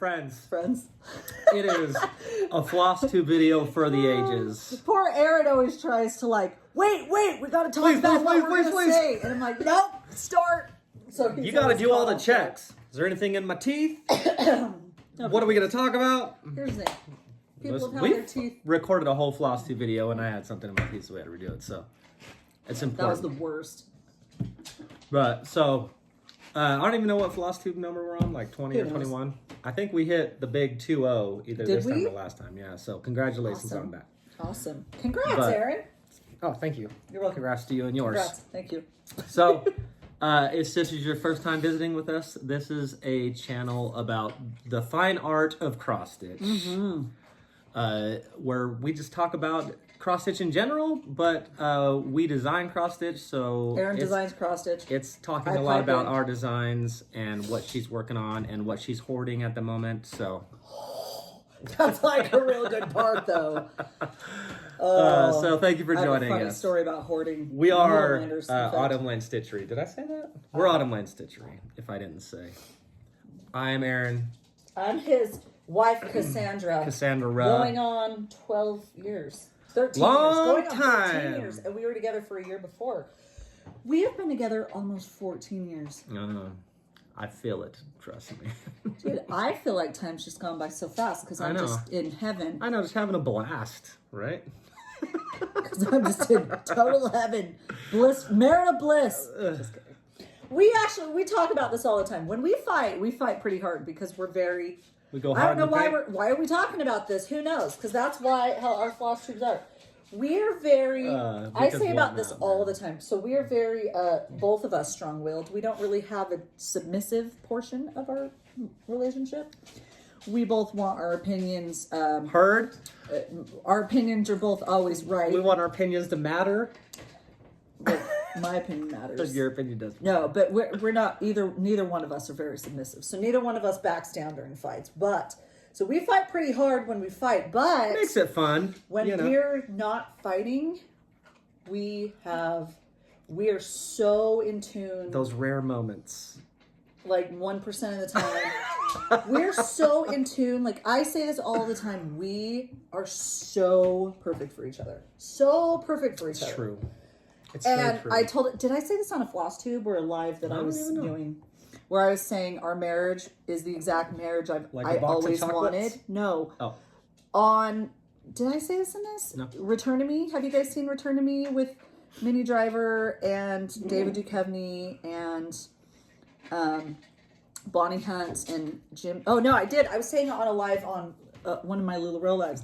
Friends. It is a Flosstube video for the ages. Poor Aaron always tries to like, wait, we gotta talk about what we're gonna say. And I'm like, nope, start. So You gotta do all the checks. Is there anything in my teeth? What are we gonna talk about? Here's the thing. People have We their teeth. recorded a whole Flosstube video and I had something in my teeth, so we had to redo it. So it's important. That was the worst. But so I don't even know what Flosstube number we're on, like 20 Who or knows? 21. I think we hit the big 2-0 either Did this time we? or last time. Yeah. So congratulations Awesome. on that. Awesome. Congrats, But- Aaron. Oh, thank you. You're welcome. Congrats to you and yours. Congrats. Thank you. So, if this is your first time visiting with us, this is a channel about the fine art of cross-stitch. Where we just talk about cross-stitch in general, but we design cross-stitch, so Aaron designs cross-stitch. it's talking I a lot pipe about in. our designs and what she's working on and what she's hoarding at the moment, so... That's like a real good part, though. so thank you for I have a joining funny us. story about hoarding. We are Needleminders, in fact. Autumn Lane Stitchery. Did I say that? We're Autumn Lane Stitchery, if I didn't say. I am Aaron. I'm his wife, Cassandra. Cassandra. Going on 12 years. 13 Long years. Going on 13 time. years. And we were together for a year before. We have been together almost 14 years. I feel it. Trust me. Dude, I feel like time's just gone by so fast because I'm know. just in heaven. I know, just having a blast, right? Because I'm just in total heaven. Bliss, merit of bliss. Just kidding. We talk about this all the time. When we fight pretty hard because we're very... We go I hard don't know in the paint. why are we talking about this? Who knows? Because that's how our floss tubes are. We are very, I because say about what this now, all man? the time. So we are very, both of us strong-willed. We don't really have a submissive portion of our relationship. We both want our opinions. Heard? Our opinions are both always right. We want our opinions to matter. But my opinion matters. Your opinion does. No, but we're not neither one of us are very submissive. So neither one of us backs down during fights. So we fight pretty hard when we fight, but Makes it fun. when we're not fighting, we are so in tune. Those rare moments. Like 1% of the time. We're so in tune. Like I say this all the time. We are so perfect for each other. So perfect for each other. True. It's And so true. I told it, did I say this on a Flosstube or a live that I don't was even know. doing? Where I was saying our marriage is the exact marriage I Like a box of always chocolates? wanted. No. Oh. Did I say this in this? No. Return to Me. Have you guys seen Return to Me with Minnie Driver and David Duchovny and Bonnie Hunt and Jim? Oh no, I did. I was saying it on a live on one of my LuLaRoe lives.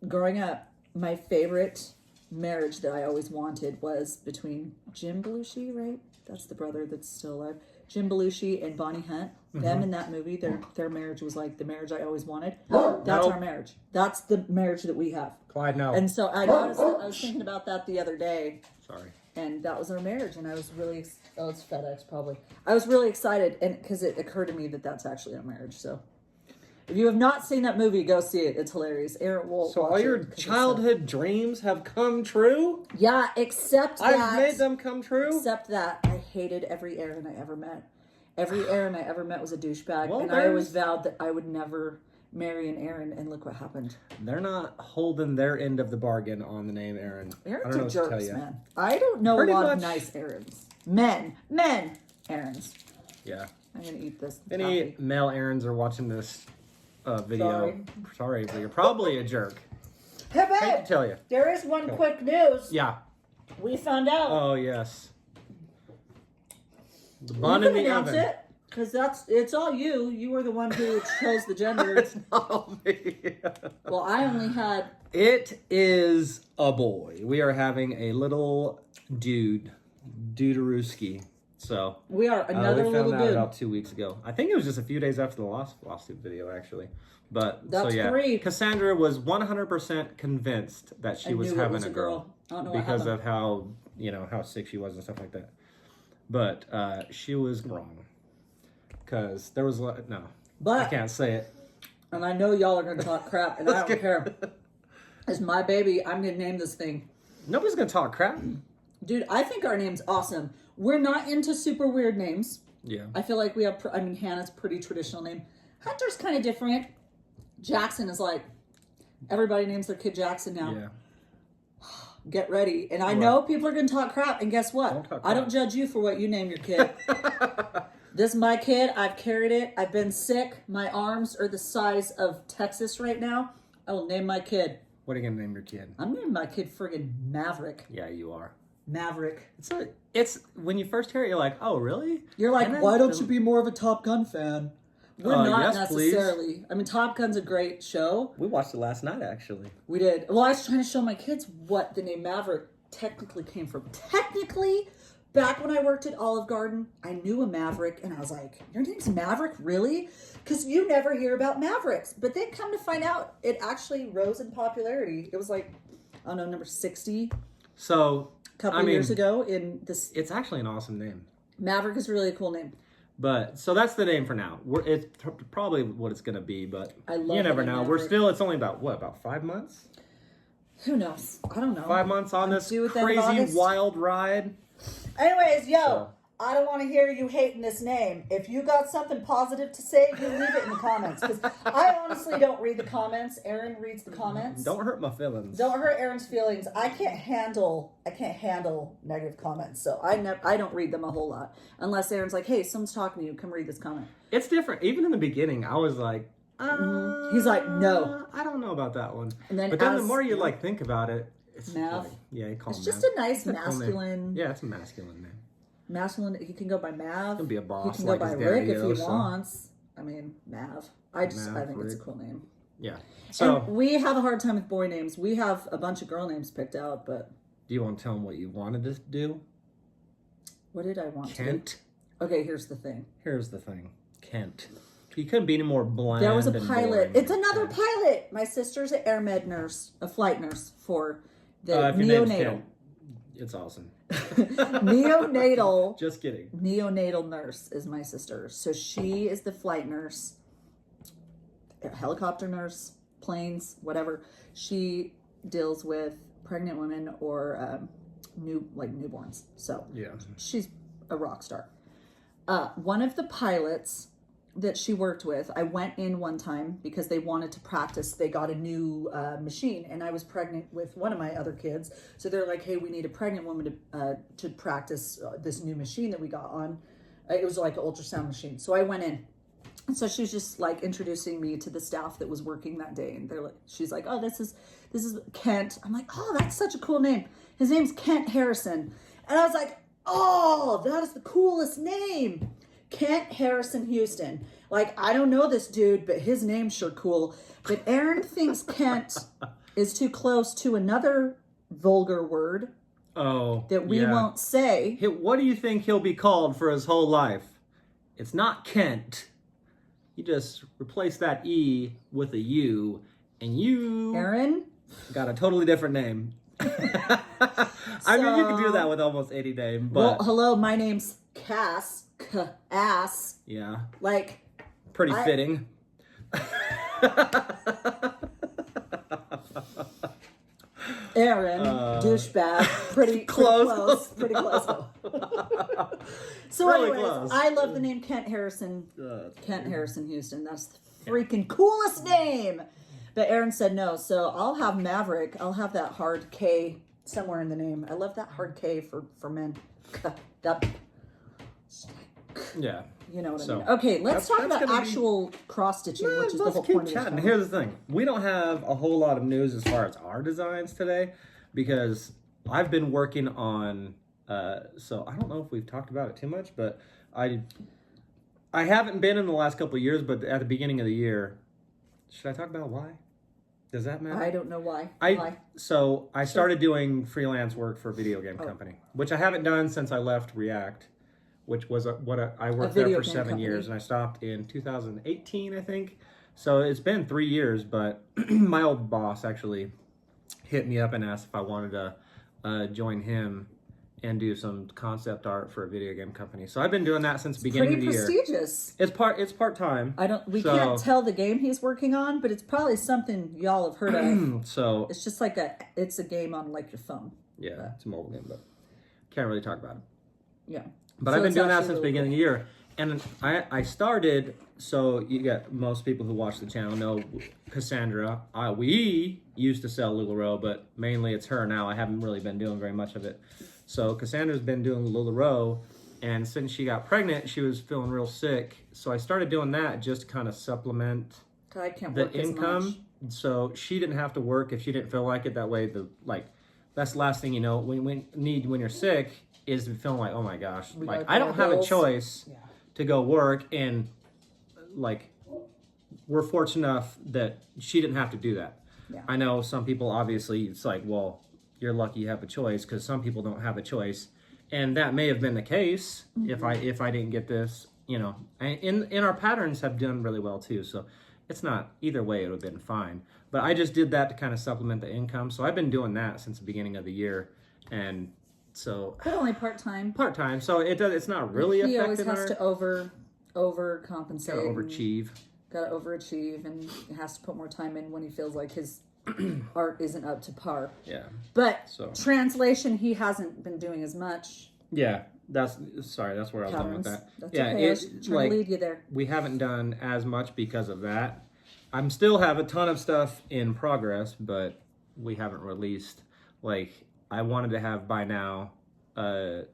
Growing up, my favorite marriage that I always wanted was between Jim Belushi, right? That's the brother that's still alive. Jim Belushi and Bonnie Hunt. Them in that movie, their marriage was like the marriage I always wanted. That's our marriage. That's the marriage that we have. Clyde, no. And so I was thinking about that the other day. Sorry. And that was our marriage. And I was really, oh, it's FedEx probably. I was really excited and because it occurred to me that that's actually our marriage. So if you have not seen that movie, go see it. It's hilarious. Aaron will So watch all it your 'cause it's childhood dreams have come true? yeah, except that. I've made them come true? Except that I hated every Aaron I ever met. Every Aaron I ever met was a douchebag. Well, and I always there's- vowed that I would never marry an Aaron. And look what happened. They're not holding their end of the bargain on the name Aaron. Aaron's I don't know are what to tell jerks, you. man. I don't know Pretty a lot much. of nice Aarons. Men, Aarons. Yeah. I'm going to eat this Any coffee. male Aarons are watching this video. Sorry, but you're probably a jerk. Hey, Hate babe, to tell you. there is one quick news. Yeah. We found out. Oh, yes. The You bun can in the announce oven. it. Because it's all you. You were the one who chose the gender. It's not me. Well, I only had... It is a boy. We are having a little dude-a-rooski. So We are another we little found out dude. about 2 weeks ago. I think it was just a few days after the last Flosstube video, actually. But That's so yeah, three. Cassandra was 100% convinced that she I was knew it having was a a girl girl. I don't know what because happened. of how sick she was and stuff like that. But she was wrong because there was no. I But, can't say it. and I know y'all are going to talk crap, and I don't care. It's my baby. I'm going to name this thing. Nobody's gonna talk crap. Dude, I think our name's awesome. We're not into super weird names. Yeah. I feel like we have, Hannah's a pretty traditional name. Hunter's kind of different. Jackson is like, everybody names their kid Jackson now. Yeah. Get ready. And I know people are going to talk crap. And guess what? I don't judge you for what you name your kid. This is my kid. I've carried it. I've been sick. My arms are the size of Texas right now. I will name my kid. What are you going to name your kid? I'm naming my kid friggin' Maverick. Yeah, you are. Maverick. It's when you first hear it, you're like, oh, really? You're like, why don't you be more of a Top Gun fan? We're not necessarily. Please. I mean, Top Gun's a great show. We watched it last night, actually. We did. Well, I was trying to show my kids what the name Maverick technically came from. Technically, back when I worked at Olive Garden, I knew a Maverick, and I was like, your name's Maverick? Really? Because you never hear about Mavericks. But then come to find out, it actually rose in popularity. It was like, I don't know, number 60. So, a couple of years ago in this. It's actually an awesome name. Maverick is really a cool name. But, so that's the name for now. It's probably what it's going to be, but you never know. Maverick. It's only about 5 months? Who knows? I don't know. 5 months on this crazy wild ride. Anyways, I don't want to hear you hating this name. If you got something positive to say, you leave it in the comments. Because I honestly don't read the comments. Aaron reads the comments. Don't hurt my feelings. Don't hurt Aaron's feelings. I can't handle negative comments. So I don't read them a whole lot. Unless Aaron's like, hey, someone's talking to you. Come read this comment. It's different. Even in the beginning, I was like, He's like, no. I don't know about that one. But then the more you think about it, it's Mav. Yeah, you call him It's just Mav. a nice masculine. Yeah, it's a masculine name. Masculine. He can go by Mav. He can be a boss. He can go by Rick if he wants. I mean, Mav. I think it's a cool name. Yeah. So and we have a hard time with boy names. We have a bunch of girl names picked out, but do you want to tell them what you wanted to do? What did I want Kent? to do? Okay, here's the thing. Kent. You couldn't be any more bland. There was a pilot. It's another pilot. My sister's an air med nurse, a flight nurse for the neonatal. It's awesome. Neonatal. Just kidding. Neonatal nurse is my sister. So she is the flight nurse, helicopter nurse, planes, whatever. She deals with pregnant women or newborns. So yeah, she's a rock star. One of the pilots that she worked with, I went in one time because they wanted to practice. They got a new machine, and I was pregnant with one of my other kids. So they're like, hey, we need a pregnant woman to practice this new machine that we got on. It was like an ultrasound machine. So I went in. And so she was just like introducing me to the staff that was working that day. And she's like, oh, this is Kent. I'm like, oh, that's such a cool name. His name's Kent Harrison. And I was like, oh, that is the coolest name. Kent Harrison Houston. Like, I don't know this dude, but his name's sure cool. But Aaron thinks Kent is too close to another vulgar word that we won't say. What do you think he'll be called for his whole life? It's not Kent. You just replace that E with a U, and you... Aaron? Got a totally different name. I mean, you can do that with almost any name, but... Well, hello, my name's Cass. Ass. Yeah. Like, pretty fitting. Aaron, douchebag. Pretty close. Pretty close. So really anyways, close. I love the name Kent Harrison. Kent Harrison Houston. That's the freaking coolest name. But Aaron said no, so I'll have Maverick. I'll have that hard K somewhere in the name. I love that hard K for men. Yeah. You know what I mean. Okay, let's talk about actual cross-stitching, which is the whole point of this. Here's the thing. We don't have a whole lot of news as far as our designs today because I've been working on, so I don't know if we've talked about it too much, but I haven't been in the last couple of years, but at the beginning of the year, should I talk about why? Does that matter? I don't know why. So I started doing freelance work for a video game company, which I haven't done since I left React, which was I worked there for 7 years, and I stopped in 2018, I think. So it's been 3 years, but my old boss actually hit me up and asked if I wanted to join him and do some concept art for a video game company. So I've been doing that since the beginning of the year. Pretty prestigious. It's part-time. We can't tell the game he's working on, but it's probably something y'all have heard of. So it's just like it's a game on like your phone. Yeah, it's a mobile game, but can't really talk about it. Yeah. But I've been doing that since the beginning of the year. And I started, so you got most people who watch the channel know Cassandra. We used to sell LuLaRoe, but mainly it's her now. I haven't really been doing very much of it. So Cassandra's been doing LuLaRoe, and since she got pregnant, she was feeling real sick. So I started doing that just to kind of supplement I can't the work as income. much. So she didn't have to work if she didn't feel like it. That way, that's the last thing you know when you're sick is feeling like, oh my gosh, like I don't have a choice to go work, and like we're fortunate enough that she didn't have to do that. Yeah. I know some people, obviously it's like, well, you're lucky you have a choice, because some people don't have a choice, and that may have been the case if I didn't get this, you know. And our patterns have done really well too, so it's not, either way it would have been fine. But I just did that to kind of supplement the income, so I've been doing that since the beginning of the year. And so but only part-time. Part-time, so it's not really he affecting always has to overcompensate. Gotta overachieve. Gotta overachieve, and he has to put more time in when he feels like his art isn't up to par. Yeah. But so translation, he hasn't been doing as much. Yeah, that's where I was going with that. That's yeah, okay. I was trying to lead you there. We haven't done as much because of that. I'm still have a ton of stuff in progress, but we haven't released. Like, I wanted to have by now, I'll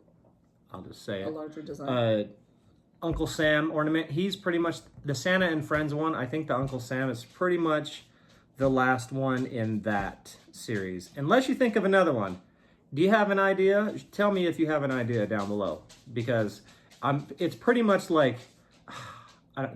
just say it. A larger design. Uncle Sam ornament. He's pretty much the Santa and Friends one. I think the Uncle Sam is pretty much the last one in that series. Unless you think of another one. Do you have an idea? Tell me if you have an idea down below, because it's pretty much like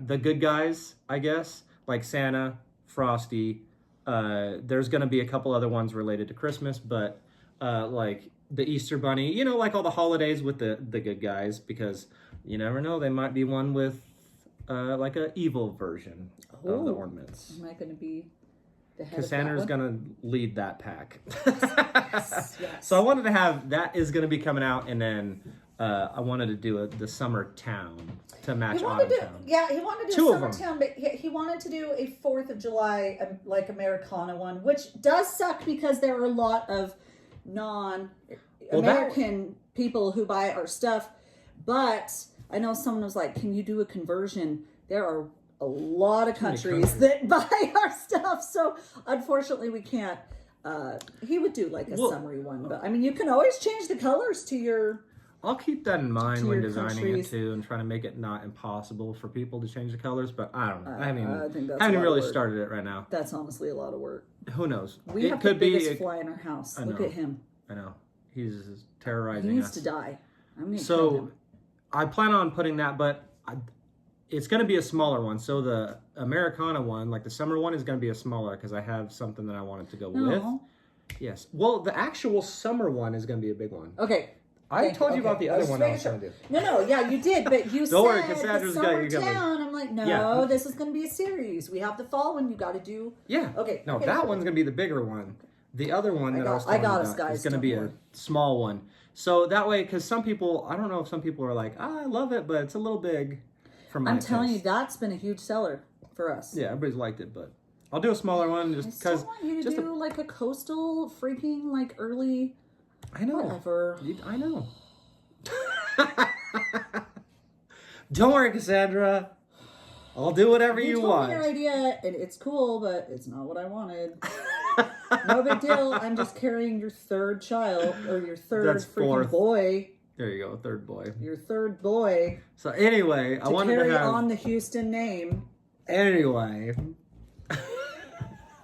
the good guys, I guess, like Santa, Frosty. There's going to be a couple other ones related to Christmas, but like the Easter Bunny, you know, like all the holidays with the good guys, because you never know, they might be one with like an evil version of the ornaments. Am I going to be the head Cassandra's of that one? going to lead that pack. Yes. So I wanted to have, that is going to be coming out, and then I wanted to do the Summer Town to match Autumn Town. Yeah, he wanted to do Two a of Summer them. Town, but he wanted to do a 4th of July, like Americana one, which does suck because there are a lot of non-American people who buy our stuff. But I know someone was like, can you do a conversion? There are a lot of countries that buy our stuff, so unfortunately we can't. He would do like a summary one, but I mean, you can always change the colors to your... I'll keep that in mind when designing countries. it too, and trying to make it not impossible for people to change the colors. But I don't know. I haven't think even really started it right now. That's honestly a lot of work. Who knows? We have the biggest fly in our house. Look at him. I know. He's terrorizing us. He needs to die. I'm gonna kill So him. I plan on putting that, but it's going to be a smaller one. So the Americana one, like the summer one, is going to be a smaller, because I have something that I wanted to go with. Yes. Well, the actual summer one is going to be a big one. Okay. I told you about the other one I was going to do. No, yeah, you did, but you Don't worry, said Cassandra's the got Summer you covered. Town. I'm like, no, Yeah. this is going to be a series. We have the fall one. You got to do. Yeah. Okay. No, okay, that cool. one's going to be the bigger one. The other one that I was I talking got about us, guys, is going to don't be worry. a small one. So that way, because some people, I don't know if some people are like, I love it, but it's a little big for my I'm telling you, taste. that's been a huge seller for us. Yeah, everybody's liked it, but I'll do a smaller one just I still because. want you to do like a coastal freaking like early. I know. Whatever. I know. Don't worry, Cassandra. I'll do whatever you told want. me your idea, and it's cool, but it's not what I wanted. No big deal. I'm just carrying your third child, or your third That's freaking fourth. Boy. There you go, third boy. Your third boy. So anyway, I wanted carry to have on the Houston name. Anyway.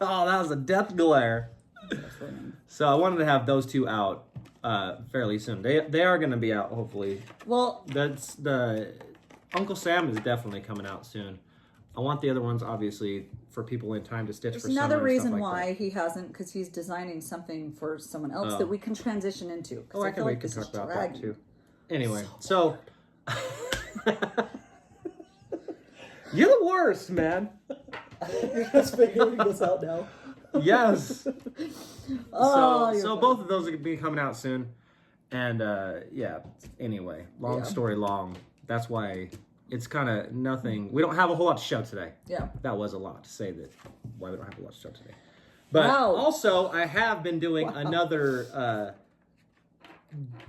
Oh, that was a death glare. So I wanted to have those two out fairly soon. They are going to be out, hopefully. Well, That's the Uncle Sam is definitely coming out soon. I want the other ones, obviously, for people in time to stitch for there's summer. another reason like why that. he hasn't, because he's designing something for someone else that we can transition into. Oh, I can feel wait like to this talk is about dragging. that too. Anyway, so you're the worst, man. You're just figuring this out now. Yes. Oh, so both of those are gonna be coming out soon, and yeah. Anyway, long story long. That's why it's kind of nothing. We don't have a whole lot to show today. Yeah. That was a lot to say that why we don't have a lot to show today. But Wow. also, I have been doing another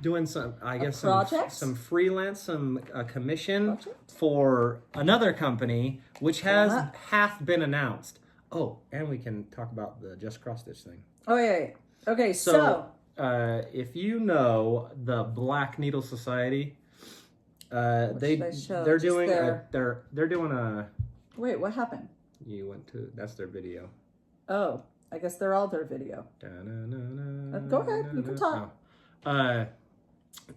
doing some, I guess, project? some freelance, some commission Project? for another company, which has hath been announced. Oh, and we can talk about the Just Crossstitch thing. Oh, yeah. Okay, so if you know the Black Needle Society, they're doing a. Wait, what happened? You went to, that's their video. Oh, I guess they're all their video. Go ahead, you can talk.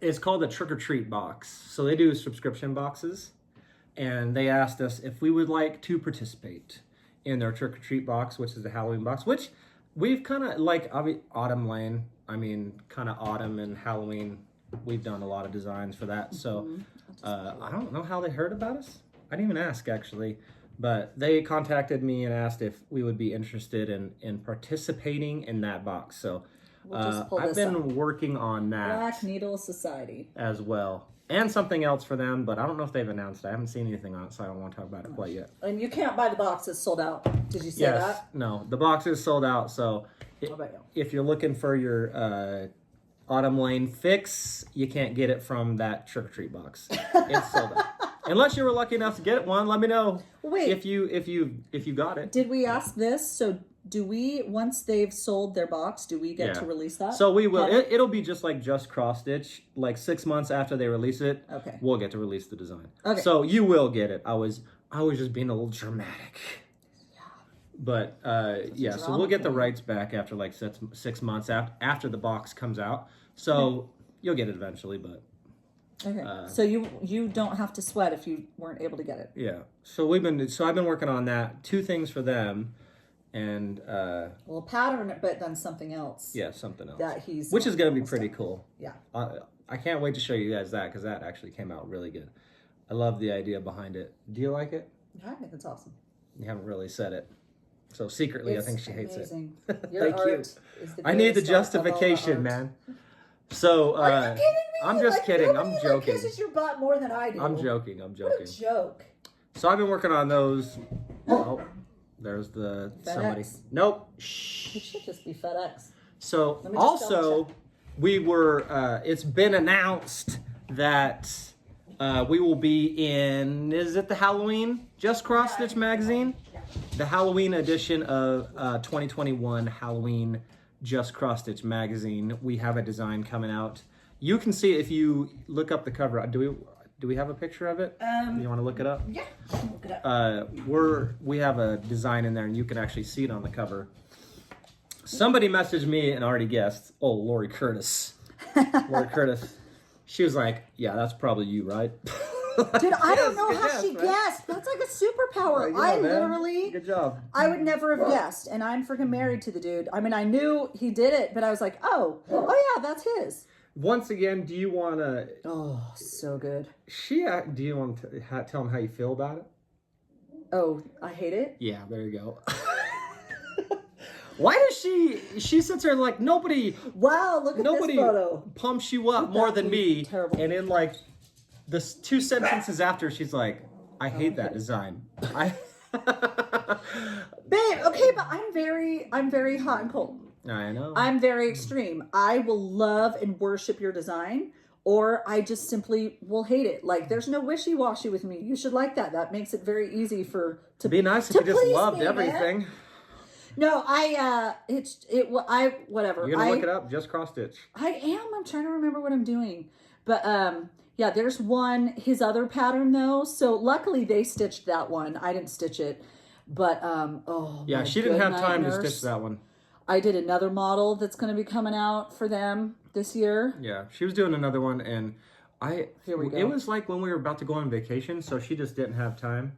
It's called a Trick or Treat box. So they do subscription boxes, and they asked us if we would like to participate in their Trick or Treat box, which is the Halloween box, which we've kind of like Autumn Lane. I mean, kind of autumn and Halloween. We've done a lot of designs for that. So I don't know how they heard about us. I didn't even ask actually, but they contacted me and asked if we would be interested in participating in that box. So I've been working on that. Black Needle Society. As well. And something else for them, but I don't know if they've announced it. I haven't seen anything on it, so I don't want to talk about it quite yet. And you can't buy the box, it's sold out. Did you say that? No, the box is sold out, so if you're looking for your Autumn Lane fix, you can't get it from that Trick or Treat box. It's sold out. Unless you were lucky enough to get one, let me know. Wait. If you got it. Did we ask this? So do we, once they've sold their box, do we get to release that? So we will. It'll be just like Just Crossstitch. Like 6 months after they release it, we'll get to release the design. Okay. So you will get it. I was just being a little dramatic. Yeah. But so we'll get the rights back after like 6 months after the box comes out. So you'll get it eventually, but. Okay. So you don't have to sweat if you weren't able to get it. Yeah. So I've been working on that. 2 things for them. And well, pattern, but then something else. Yeah, something else. Which is going to be pretty cool. Yeah. I can't wait to show you guys that because that actually came out really good. I love the idea behind it. Do you like it? I think it's awesome. You haven't really said it. So secretly, I think she hates it. Your Thank art you. Is the I need the justification, man. So are you kidding me? I'm just kidding. I'm joking. Kisses your butt more than I do. I'm joking. What a joke. So I've been working on those. Oh, there's the FedEx. somebody. Nope. It should just be FedEx. So also, we were. It's been announced that we will be in. Is it the Halloween Just Crossstitch magazine? Yeah. The Halloween edition of 2021 Halloween Just Crossstitch magazine. We have a design coming out. You can see it if you look up the cover. Do we have a picture of it? You want to look it up? Yeah, I can look it up. We have a design in there, and you can actually see it on the cover. Somebody messaged me and already guessed. Oh, Lori Curtis. Lori Curtis. She was like, "Yeah, that's probably you, right?" Dude, I don't know how she guessed. That's like a superpower. I literally. Good job. I would never have guessed, and I'm freaking married to the dude. I mean, I knew he did it, but I was like, oh yeah, that's his. Once again, do you want to... Oh, so good. Do you want to tell him how you feel about it? Oh, I hate it? Yeah, there you go. Why does she sits there like, nobody... Wow, look at this photo. Pumps you up more than me. Terrible. And in like, the 2 sentences after, she's like, I hate that design. Babe, okay, but I'm very hot and cold. I know. I'm very extreme. I will love and worship your design, or I just simply will hate it. Like, there's no wishy-washy with me. You should like that. That makes it very easy to be nice if you just loved everything. Man. No, whatever. You're gonna look it up, Just Crossstitch. I am. I'm trying to remember what I'm doing, but yeah, there's his other pattern though. So luckily they stitched that one. I didn't stitch it, but yeah, she didn't have time to stitch that one. I did another model that's going to be coming out for them this year. Yeah, she was doing another one, and Here we go. It was like when we were about to go on vacation, so she just didn't have time.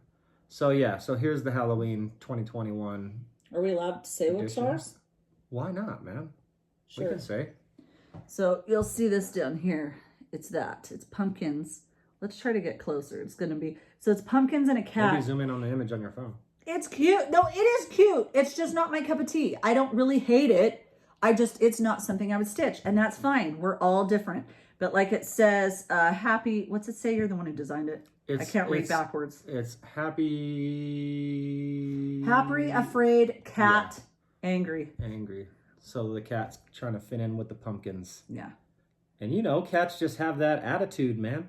So yeah, so here's the Halloween 2021. Are we allowed to say what stars? Why not, man? Sure. We can say. So you'll see this down here. It's pumpkins. Let's try to get closer. It's pumpkins and a cat. Maybe zoom in on the image on your phone. It's cute. No, it is cute. It's just not my cup of tea. I don't really hate it. It's not something I would stitch, and that's fine. We're all different. But like it says, happy, what's it say? You're the one who designed it. I can't read backwards. It's happy, afraid, cat, angry. Angry. So the cat's trying to fit in with the pumpkins. Yeah. And you know, cats just have that attitude, man.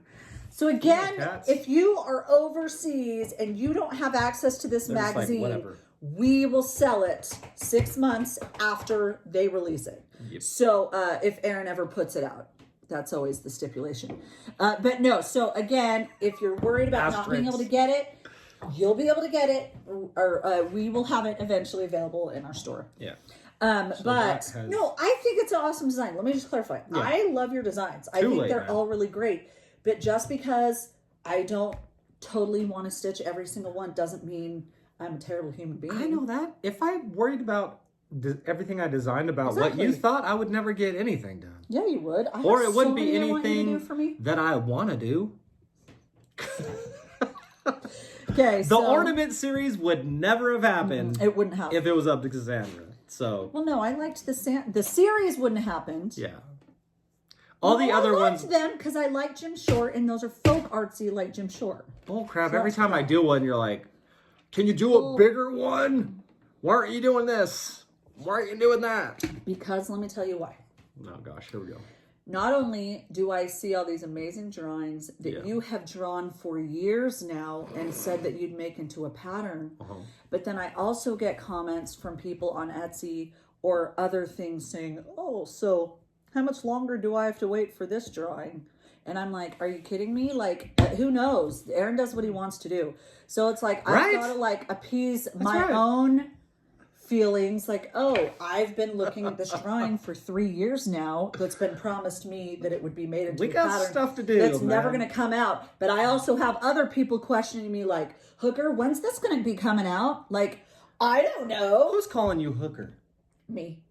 So again, cats. if you are overseas and you don't have access to this They're just like, magazine, whatever. we will sell it 6 months after they release it. Yep. So if Aaron ever puts it out, that's always the stipulation. But no, so again, if you're worried about not being able to get it, you'll be able to get it, or we will have it eventually available in our store. Yeah. But no, I think it's an awesome design. Let me just clarify. Yeah. I love your designs. I think they're all really great. But just because I don't totally want to stitch every single one doesn't mean I'm a terrible human being. I know that. If I worried about everything I designed about what you thought, I would never get anything done. Yeah, you would. Or it wouldn't be anything that I want to do. Okay, the ornament series would never have happened. It wouldn't happen if it was up to Cassandra. So. Well, no, I liked the series wouldn't have happened. Yeah. All the other ones. I liked them because I like Jim Short, and those are folk artsy like Jim Short. Oh crap! So every time I do one, you're like, "Can you do a bigger one? Why aren't you doing this? Why aren't you doing that?" Because let me tell you why. Oh gosh, here we go. Not only do I see all these amazing drawings that you have drawn for years now and said that you'd make into a pattern, but then I also get comments from people on Etsy or other things saying, "Oh, so how much longer do I have to wait for this drawing?" And I'm like, are you kidding me? Like, who knows? Aaron does what he wants to do. So it's like, I've got to like appease my own feelings. Like, oh, I've been looking at this drawing for 3 years now. That's been promised me that it would be made into a pattern. We got stuff to do, that's never going to come out. But I also have other people questioning me like, Hooker, when's this going to be coming out? Like, I don't know. Who's calling you Hooker? Me.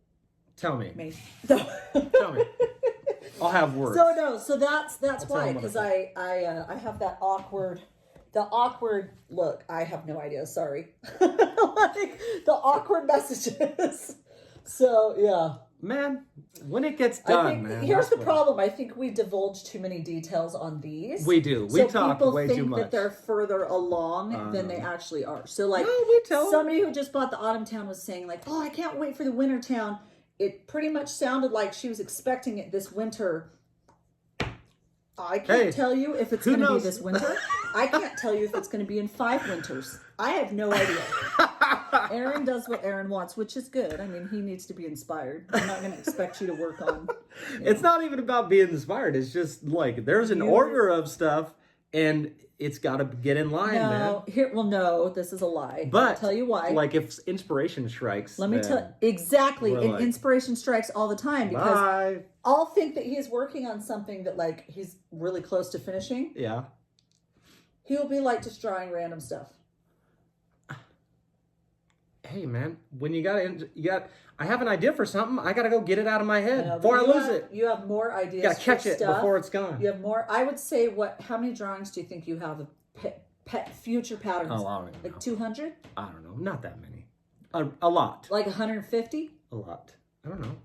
Tell me. Me. Tell me. I'll have words. So no, so that's why, because I have that awkward look. I have no idea. Sorry, like the awkward messages. So yeah, man, when it gets done, man. Here's the problem. I think we divulge too many details on these. We do. We talk way too much. People think that they're further along than they actually are. So like, no, somebody who just bought the Autumn Town was saying like, oh, I can't wait for the Winter Town. It pretty much sounded like she was expecting it this winter. I can't tell you if it's going to be this winter. I can't tell you if it's going to be in 5 winters. I have no idea. Aaron does what Aaron wants, which is good. I mean, he needs to be inspired. I'm not going to expect you to work on. It's not even about being inspired. It's just like there's an order of stuff, and it's got to get in line, man. No, this is a lie. But I'll tell you why. Like if inspiration strikes, let me tell exactly. And like, inspiration strikes all the time because I'll think that he's working on something that like he's really close to finishing. Yeah. He'll be like just drawing random stuff. Hey man, when you got, I have an idea for something. I gotta go get it out of my head before I lose it. You have more ideas. You gotta catch it before it's gone. You have more. I would say how many drawings do you think you have of future patterns? Oh, I don't even like 200. I don't know, not that many. A lot. Like 150. A lot. I don't know.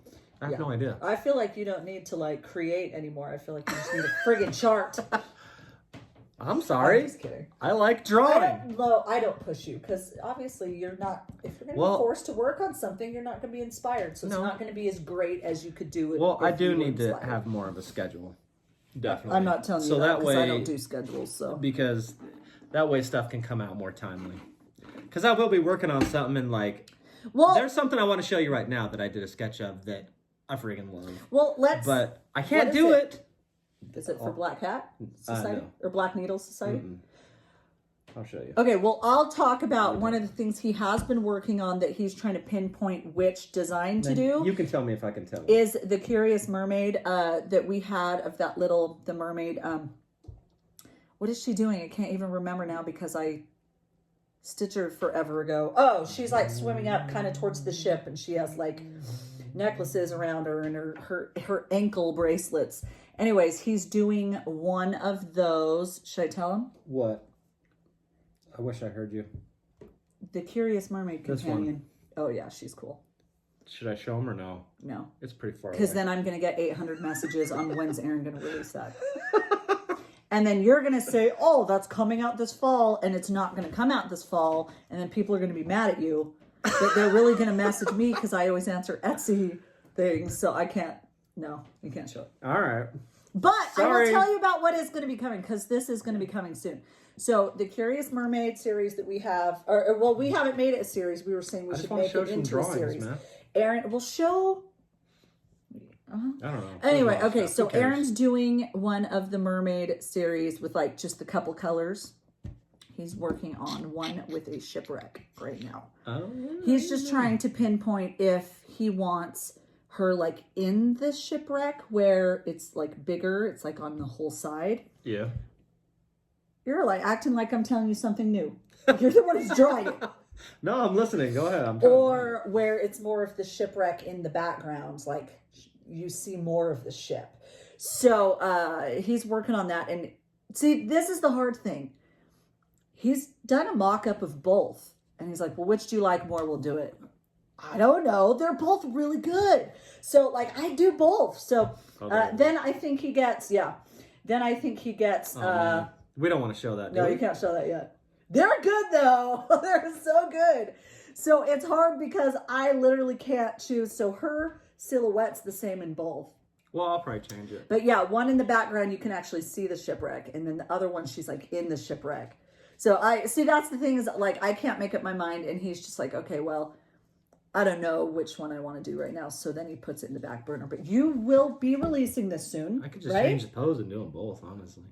I have no idea. I feel like you don't need to like create anymore. I feel like you just need a friggin' chart. I'm sorry. I'm just kidding. I like drawing. I don't push you because obviously you're not. If you're going to be forced to work on something, you're not going to be inspired. So it's not going to be as great as you could do it. Well, I do need to have more of a schedule. Definitely. I'm not telling you that because I don't do schedules. So because that way stuff can come out more timely. Because I will be working on something and like, there's something I want to show you right now that I did a sketch of that I freaking love. Well, but I can't do it. Is it for Black Hat Society or Black Needle Society? Mm-mm. I'll show you. Okay, well, I'll talk about one of the things he has been working on that he's trying to pinpoint which design to do. You can tell me if I can tell. Is the Curious Mermaid that we had of that the mermaid. What is she doing? I can't even remember now because I stitched her forever ago. Oh, she's like swimming up kind of towards the ship and she has like necklaces around her and her ankle bracelets. Anyways, he's doing one of those. Should I tell him? What? I wish I heard you. The Curious Mermaid Companion. Oh, yeah, she's cool. Should I show him or no? No. It's pretty far away. Because then I'm going to get 800 messages on when's Aaron going to release that. And then you're going to say, oh, that's coming out this fall, and it's not going to come out this fall, and then people are going to be mad at you. But they're really going to message me because I always answer Etsy things, so I can't No, you can't show it. All right. But Sorry. I will tell you about what is going to be coming, because this is going to be coming soon. So the Curious Mermaid series that we have, or well, we haven't made it a series. We were saying we should make it into a series. Man. Aaron will show. I don't know. Anyway, okay, so Aaron's doing one of the mermaid series with like just a couple colors. He's working on one with a shipwreck right now. Oh. He's just trying to pinpoint if he wants her like in the shipwreck where it's like bigger, it's like on the whole side. Yeah. You're like acting like I'm telling you something new. You're the one who's drawing it. No, I'm listening. Go ahead. Or where it's more of the shipwreck in the background, like you see more of the ship. So he's working on that. And see, this is the hard thing. He's done a mock-up of both. And he's like, well, which do you like more? We'll do it. I don't know. They're both really good. So like I do both. So then I think he gets, Then I think he gets, we don't want to show that. No, you can't show that yet. They're good though. They're so good. So it's hard because I literally can't choose. So her silhouette's the same in both. Well, I'll probably change it. But yeah, one in the background, you can actually see the shipwreck. And then the other one, she's like in the shipwreck. So I see, that's the thing is like, I can't make up my mind. And he's just like, okay, well, I don't know which one I want to do right now. So then he puts it in the back burner. But you will be releasing this soon. I could just change the pose and do them both, honestly.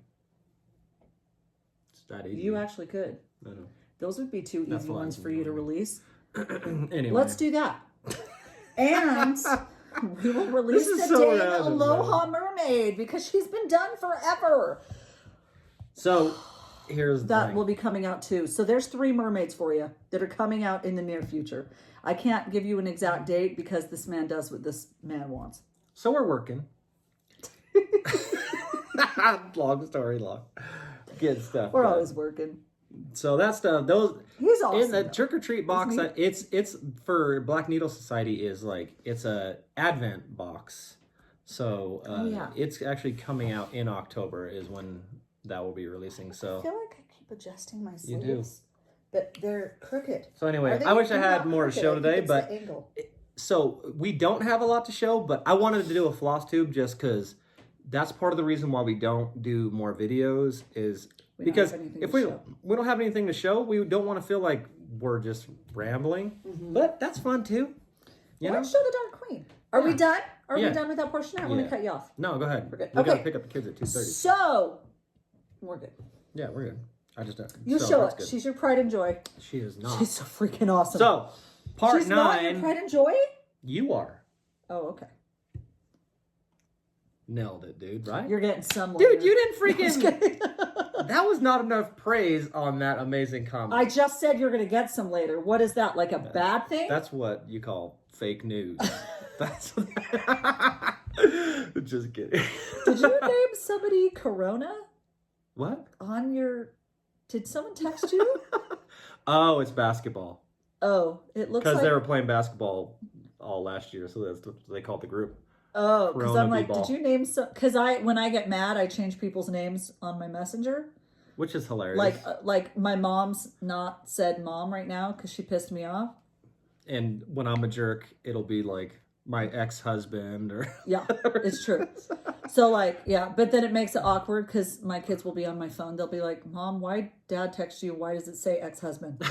It's that easy. You actually could. I know. Those would be two easy ones for you to release. Anyway. Let's do that. And we will release the Dane Aloha Mermaid because she's been done forever. So here's that thing. Will be coming out too. So there's 3 mermaids for you that are coming out in the near future. I can't give you an exact date because this man does what this man wants. So we're working. Long story long. Good stuff. We're always working. So that stuff, those he's awesome. In the trick or treat box, it's for Black Needle Society is like it's a Advent box. So it's actually coming out in October is when that will be releasing. So I feel like I keep adjusting my sleeves. You do. But they're crooked. So anyway, I wish I had more to show today, but so we don't have a lot to show, but I wanted to do a Flosstube just because that's part of the reason why we don't do more videos is because if we don't have anything to show, we don't want to feel like we're just rambling. Mm-hmm. But that's fun too. Let's show the Dark Queen. Are we done? Are we done with that portion? I want to cut you off. No, go ahead. We're good. We got to pick up the kids at 2:30. So we're good. Yeah, we're good. I just you show it. Good. She's your pride and joy. She is not. She's so freaking awesome. So part She's 9. Not your pride and joy. You are. Oh, okay. Nailed it, dude. Right? You're getting some. Dude, you didn't freaking. That was not enough praise on that amazing comment. I just said you're going to get some later. What is that? Like a bad thing? That's what you call fake news. That's. Just kidding. Did you name somebody Corona? What? On your. Did someone text you? Oh, it's basketball. Oh, it looks like. Because they were playing basketball all last year, so that's what they called the group. Oh, because I'm like, did you name some? Because when I get mad, I change people's names on my messenger. Which is hilarious. Like my mom's not said mom right now because she pissed me off. And when I'm a jerk, it'll be like my ex-husband or. Yeah, it's true. So but then it makes it awkward because my kids will be on my phone. They'll be like, Mom, why dad text you? Why does it say ex-husband?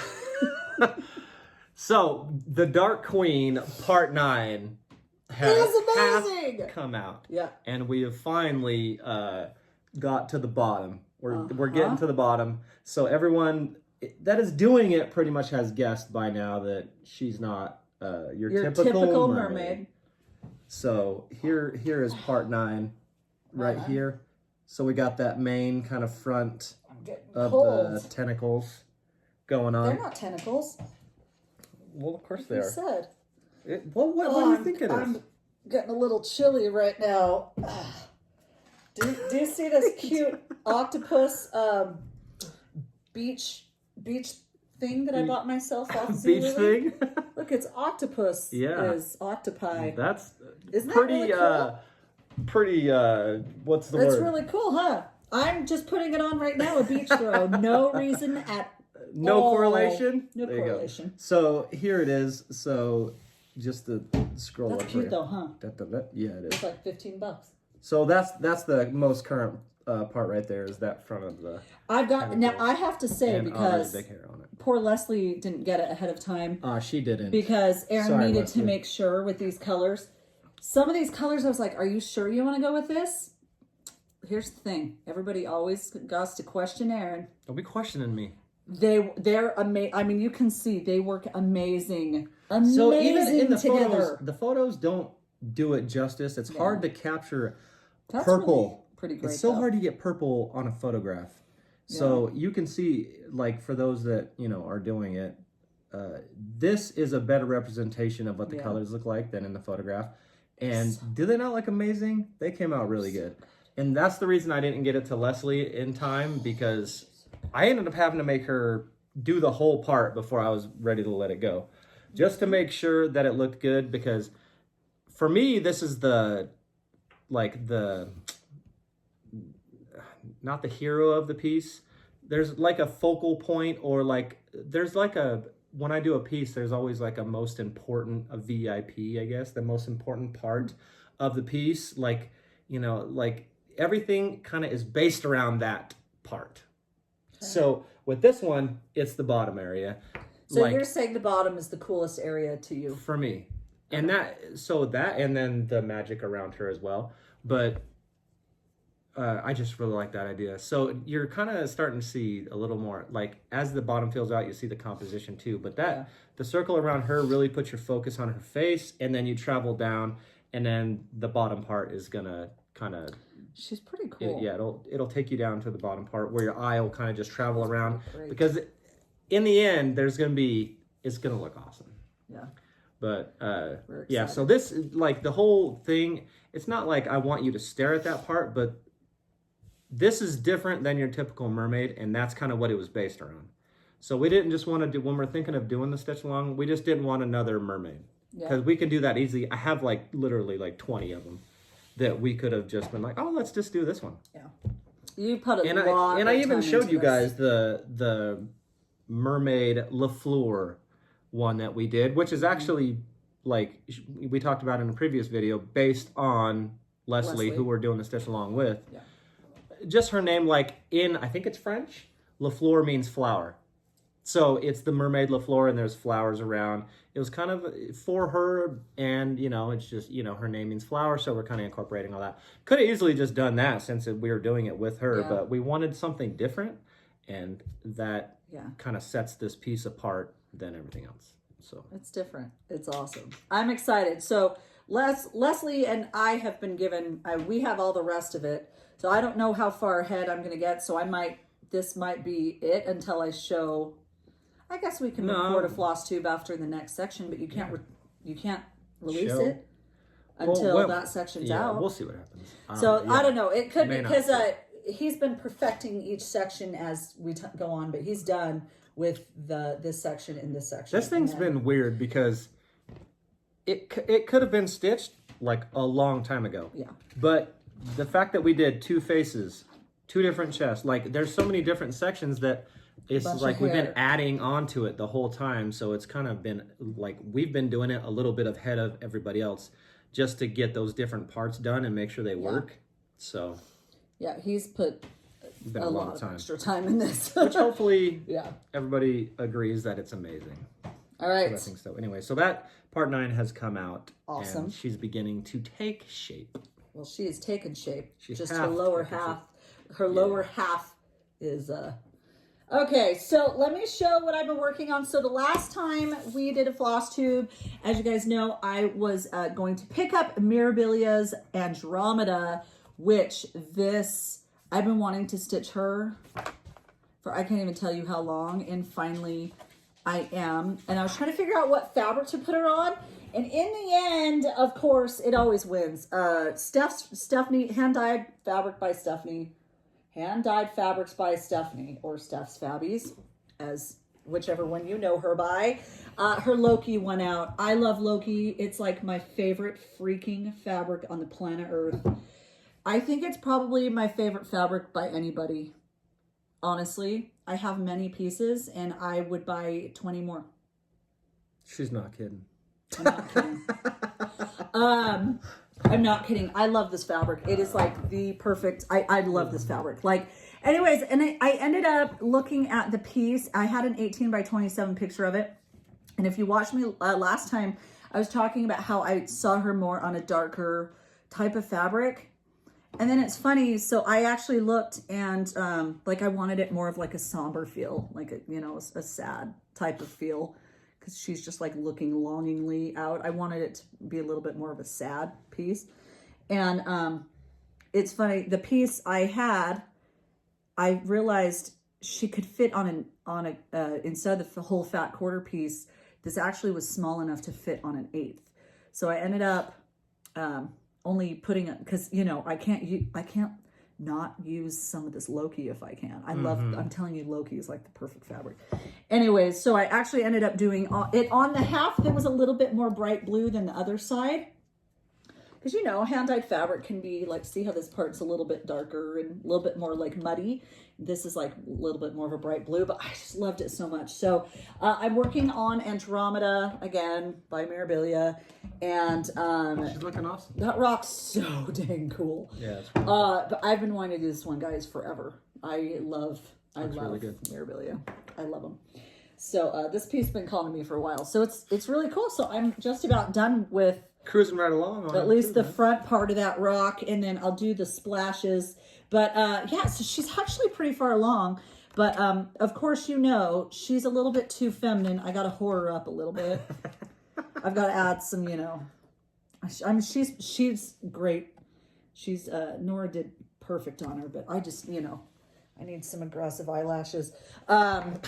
So the Dark Queen Part 9 has come out. Yeah. And we have finally got to the bottom. We're getting to the bottom. So everyone that is doing it pretty much has guessed by now that she's not your typical mermaid. So here is Part 9 right here. So we got that main kind of front of the tentacles going on. They're not tentacles. Well, of course they are. Said. What do you think it is? I'm getting a little chilly right now. Do you see this cute octopus beach thing that I bought myself off Zulily? Beach thing? Look, it's octopus. Yeah. Is octopi. Isn't pretty that really cool? What's the word? That's really cool, huh? I'm just putting it on right now, a beach throw. No reason at No all. correlation? No there correlation. You go. So here it is. So just to scroll That's up cute for though, huh? Yeah, it is. It's like $15. So that's the most current part right there, is that front of the. I've got now. I have to say, there's because big hair on it. poor Leslie didn't get it ahead of time. She didn't, because Erin Sorry, needed Leslie. to make sure with these colors. Some of these colors, I was like, "Are you sure you want to go with this?" Here's the thing: everybody always goes to question Erin. Don't be questioning me. They're amazing. I mean, you can see they work amazing. Amazing So even in the together. the photos don't do it justice. It's hard to capture That's purple. really pretty great. It's so hard to get purple on a photograph. So you can see, like, for those that are doing it, this is a better representation of what the colors look like than in the photograph. And do they not look amazing? They came out really good. And that's the reason I didn't get it to Leslie in time, because I ended up having to make her do the whole part before I was ready to let it go, just to make sure that it looked good. Because for me, this is not the hero of the piece. There's like a focal point, or like there's like when I do a piece, there's always like a most important, a VIP, I guess, the most important part of the piece. Like, like everything kind of is based around that part. Okay. So with this one, it's the bottom area. So you're saying the bottom is the coolest area to you? For me. And and then the magic around her as well. But I just really like that idea. So you're kind of starting to see a little more, like, as the bottom fills out, you see the composition too. But the circle around her really puts your focus on her face, and then you travel down, and then the bottom part is gonna kind of. She's pretty cool. It'll take you down to the bottom part where your eye will kind of just travel around, because in the end it's gonna look awesome. Yeah. But so this, like, the whole thing, it's not like I want you to stare at that part, but this is different than your typical mermaid, and that's kind of what it was based around. So we didn't just want to do, when we're thinking of doing the stitch along, we just didn't want another mermaid, because we can do that easily. I have like literally like 20 of them that we could have just been like, oh, let's just do this one. Yeah. You put a lot. And I even showed you guys the mermaid Le Fleur one that we did, which is actually, like we talked about in a previous video, based on Leslie, who we're doing the stitch along with. Yeah. Just her name, like, I think it's French, Le Fleur means flower. So it's the mermaid Le Fleur, and there's flowers around. It was kind of for her, and it's just, her name means flower, so we're kind of incorporating all that. Could have easily just done that since we were doing it with her, but we wanted something different, and that kind of sets this piece apart than everything else. So it's different. It's awesome. I'm excited. So Leslie and I have been given, we have all the rest of it. So I don't know how far ahead I'm going to get. So this might be it until I show. I guess we can record a Flosstube after the next section, but you can't release it until that section's out. We'll see what happens. I don't know. It could be because he's been perfecting each section as we go on, but he's done with this section and this section. This thing's been weird because it could have been stitched like a long time ago. Yeah. But the fact that we did two faces, two different chests, like there's so many different sections that it's like we've been adding onto it the whole time. So it's kind of been like we've been doing it a little bit ahead of everybody else just to get those different parts done and make sure they work. So he's put a lot of extra time in this. Which hopefully everybody agrees that it's amazing. All right. So I think so. Anyway, so that part 9 has come out. Awesome. And she's beginning to take shape. Well, she has taken shape. Just her lower half. Her lower half is okay, so let me show what I've been working on. So the last time we did a Flosstube, as you guys know, I was going to pick up Mirabilia's Andromeda, which I've been wanting to stitch her for I can't even tell you how long, and finally I am. And I was trying to figure out what fabric to put her on. And in the end, of course, it always wins. Stephanie, hand-dyed fabric by Stephanie. Hand-dyed fabrics by Stephanie, or Steph's Fabbies, as whichever one you know her by. Her Loki went out. I love Loki. It's like my favorite freaking fabric on the planet Earth. I think it's probably my favorite fabric by anybody. Honestly, I have many pieces, and I would buy 20 more. She's not kidding. I'm not kidding. I'm not kidding. I love this fabric. It is like the perfect, I love this fabric. Like, anyways, and I ended up looking at the piece. I had an 18 by 27 picture of it. And if you watched me last time, I was talking about how I saw her more on a darker type of fabric. And then it's funny. So I actually looked and like I wanted it more of like a somber feel, like a, you know, a sad type of feel. Because she's just like looking longingly out. I wanted it to be a little bit more of a sad piece. And it's funny, the piece I had, I realized she could fit on a instead of the whole fat quarter piece, this actually was small enough to fit on an 1/8. So I ended up only putting it, because you know I can't not use some of this Loki if I can. I love, I'm telling you, Loki is like the perfect fabric. Anyways, so I actually ended up doing it on the half that was a little bit more bright blue than the other side. Because, you know, hand-dyed fabric can be like, see how this part's a little bit darker and a little bit more like muddy. This is like a little bit more of a bright blue, but I just loved it so much. So I'm working on Andromeda again by Mirabilia. And she's looking awesome. That rock's so dang cool. Yeah, it's really cool. But I've been wanting to do this one, guys, forever. I love really good. Mirabilia. I love them. So this piece has been calling to me for a while. So it's really cool. So I'm just about done with Cruising right along on at least the front part of that rock, and then I'll do the splashes. But yeah, so she's actually pretty far along. But of course, you know, she's a little bit too feminine. I got to whore her up a little bit. I've got to add some, you know. I mean, she's great. She's Nora did perfect on her, but I just, you know, I need some aggressive eyelashes. You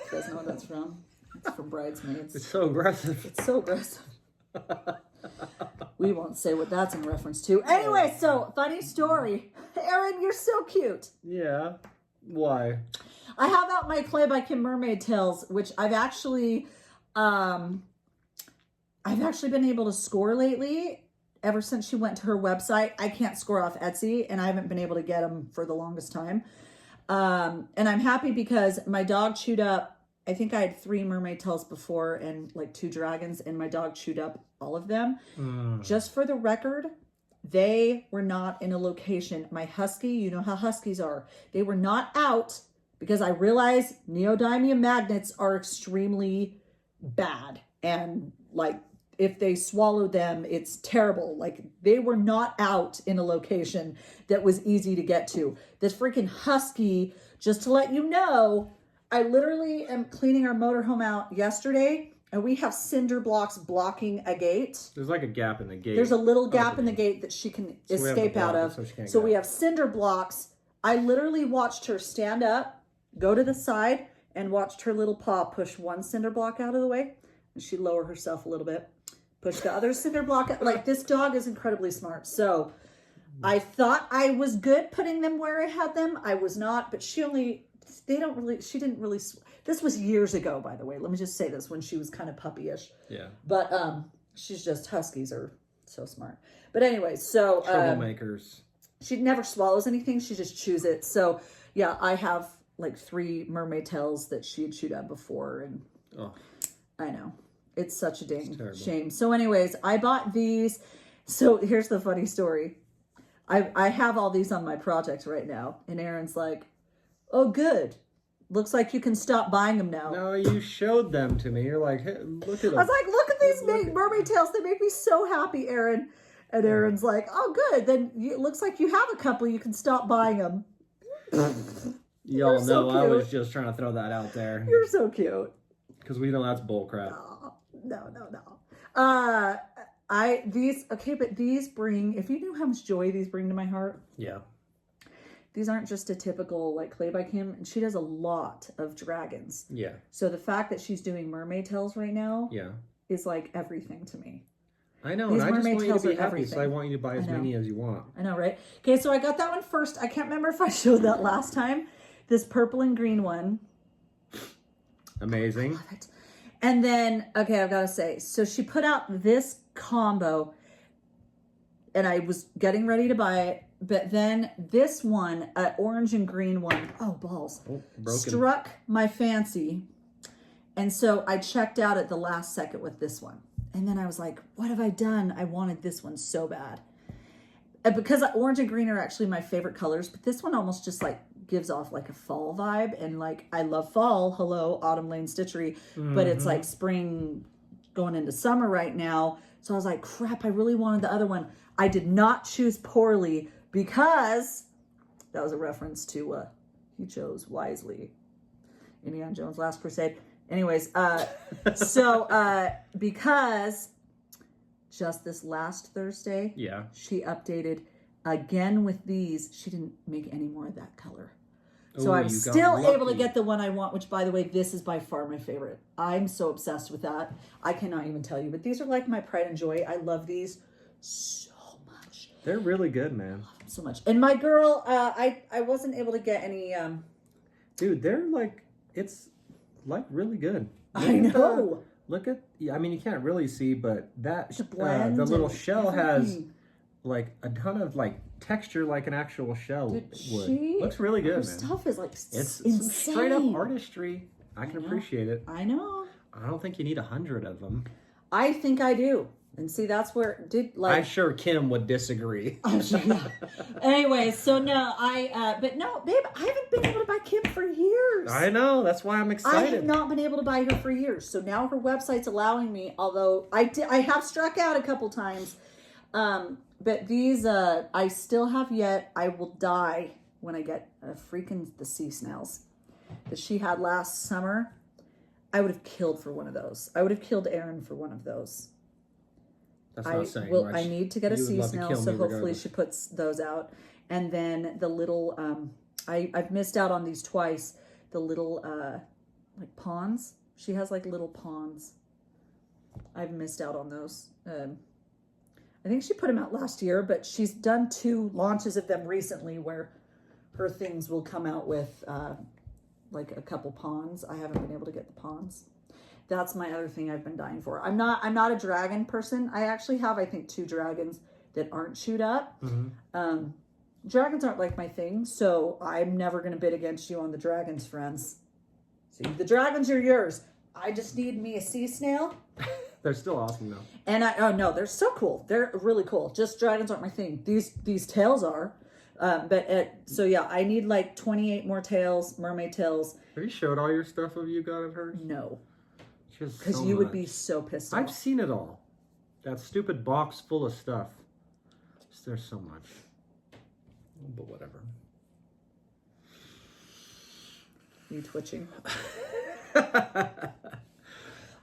guys know what that's from? It's from Bridesmaids. It's so aggressive. It's so aggressive. We won't say what that's in reference to. Anyway, so funny story. Erin, you're so cute. Yeah. Why? I have out my Clay by Kim Mermaid Tails, which I've actually been able to score lately. Ever since she went to her website, I can't score off Etsy, and I haven't been able to get them for the longest time. And I'm happy because my dog chewed up, I think I had 3 mermaid tails before and like 2 dragons, and my dog chewed up all of them. Just for the record, they were not in a location. My husky, you know how huskies are. They were not out because I realize neodymium magnets are extremely bad. And like, if they swallow them, it's terrible. Like, they were not out in a location that was easy to get to. This freaking husky, just to let you know, I literally am cleaning our motorhome out yesterday, and we have cinder blocks blocking a gate. There's like a gap in the gate. There's a little gap in the gate that she can escape out of. So we have cinder blocks. I literally watched her stand up, go to the side, and watched her little paw push one cinder block out of the way. And she lower herself a little bit, push the other cinder block out. Like, this dog is incredibly smart. So I thought I was good putting them where I had them. I was not, but she didn't really, this was years ago, by the way. Let me just say this, when she was kind of puppyish. Yeah. But she's just, huskies are so smart. But anyway, so. Troublemakers. She never swallows anything. She just chews it. So yeah, I have like 3 mermaid tails that she had chewed up before. And I know. It's such a dang shame. So anyways, I bought these. So here's the funny story. I have all these on my project right now. And Erin's like, oh, good. Looks like you can stop buying them now. No, you showed them to me. You're like, hey, look at them. I was like, look at these mermaid tails. They make me so happy, Erin. And Erin's like, oh, good. Then it looks like you have a couple. You can stop buying them. Y'all know I was just trying to throw that out there. You're so cute. Because we know that's bullcrap. Oh, no. But these bring, if you knew how much joy these bring to my heart. Yeah. These aren't just a typical like Clay by Kim, and she does a lot of dragons. Yeah. So the fact that she's doing mermaid tails right now, yeah, is like everything to me. I know, and I just want you to be happy, so I want you to buy as many as you want. I know, right? Okay, so I got that one first. I can't remember if I showed that last time. This purple and green one. Amazing. I love it. And then, okay, I've got to say, so she put out this combo, and I was getting ready to buy it. But then this one, orange and green one, oh balls, broken, struck my fancy. And so I checked out at the last second with this one. And then I was like, what have I done? I wanted this one so bad. And because orange and green are actually my favorite colors, but this one almost just like gives off like a fall vibe. And like, I love fall. Hello, Autumn Lane Stitchery. But it's like spring going into summer right now. So I was like, crap, I really wanted the other one. I did not choose poorly because that was a reference to he chose wisely. Indiana Jones Last Crusade. Anyways, because just this last Thursday, she updated again with these. She didn't make any more of that color. So I'm still able to get the one I want, which, by the way, this is by far my favorite. I'm so obsessed with that. I cannot even tell you, but these are like my pride and joy. I love these so much. They're really good, man. I love them so much. And my girl, I wasn't able to get any. Dude, they're like, it's like really good. I know. Look at, I mean, you can't really see, but that blend the little shell has everything. like a ton of like texture, like an actual shell would. She Looks really good, her man. stuff is like It's insane. some straight up artistry. I can appreciate it. I know. I don't think you need 100 of them. I think I do. And see, that's where I'm sure Kim would disagree. I'm sure. Yeah. Anyway, so no, but no, babe, I haven't been able to buy Kim for years. I know. That's why I'm excited. I have not been able to buy her for years. So now her website's allowing me, although I have struck out a couple times. But these, I still have yet. I will die when I get the sea snails that she had last summer. I would have killed for one of those. I would have killed Erin for one of those. That's not saying much. I need to get a sea snail, so hopefully regardless. she puts those out. And then the little, I've missed out on these twice. The little, like ponds. She has like little ponds. I've missed out on those. I think she put them out last year, but she's done 2 launches of them recently where her things will come out with like a couple ponds. I haven't been able to get the ponds. That's my other thing I've been dying for. I'm not a dragon person. I actually have, I think, 2 dragons that aren't chewed up. Dragons aren't like my thing, so I'm never going to bid against you on the dragons, friends. See, the dragons are yours. I just need me a sea snail. They're still awesome though. And oh no, they're so cool. They're really cool. Just dragons aren't my thing. These tails are. So yeah, I need like 28 more tails, mermaid tails. Have you showed all your stuff of you got of hers? No. Because so you would be so pissed off. I've seen it all. That stupid box full of stuff. There's so much. But whatever. Are you twitching?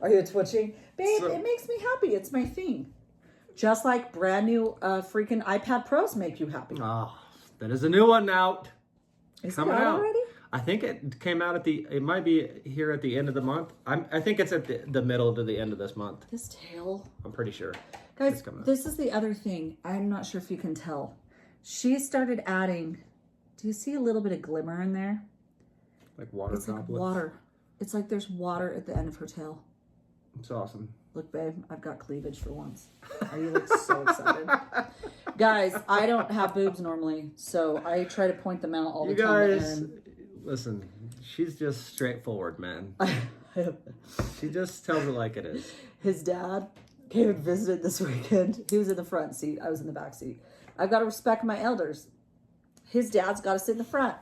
Are you twitching? Babe, it makes me happy. It's my thing. Just like brand new freaking iPad Pros make you happy. Oh, that is a new one out. Is coming it out out already? I think it came out it might be here at the end of the month. I think it's at the middle to the end of this month. This tail. I'm pretty sure. Guys, this is the other thing. I'm not sure if you can tell. She started adding, do you see a little bit of glimmer in there? Like water It's droplets. like water. It's like there's water at the end of her tail. It's awesome. Look, babe, I've got cleavage for once. You look so excited. Guys, I don't have boobs normally, so I try to point them out all the time. You guys, listen, she's just straightforward, man. She just tells it like it is. His dad came and visited this weekend. He was in the front seat. I was in the back seat. I've got to respect my elders. His dad's got to sit in the front.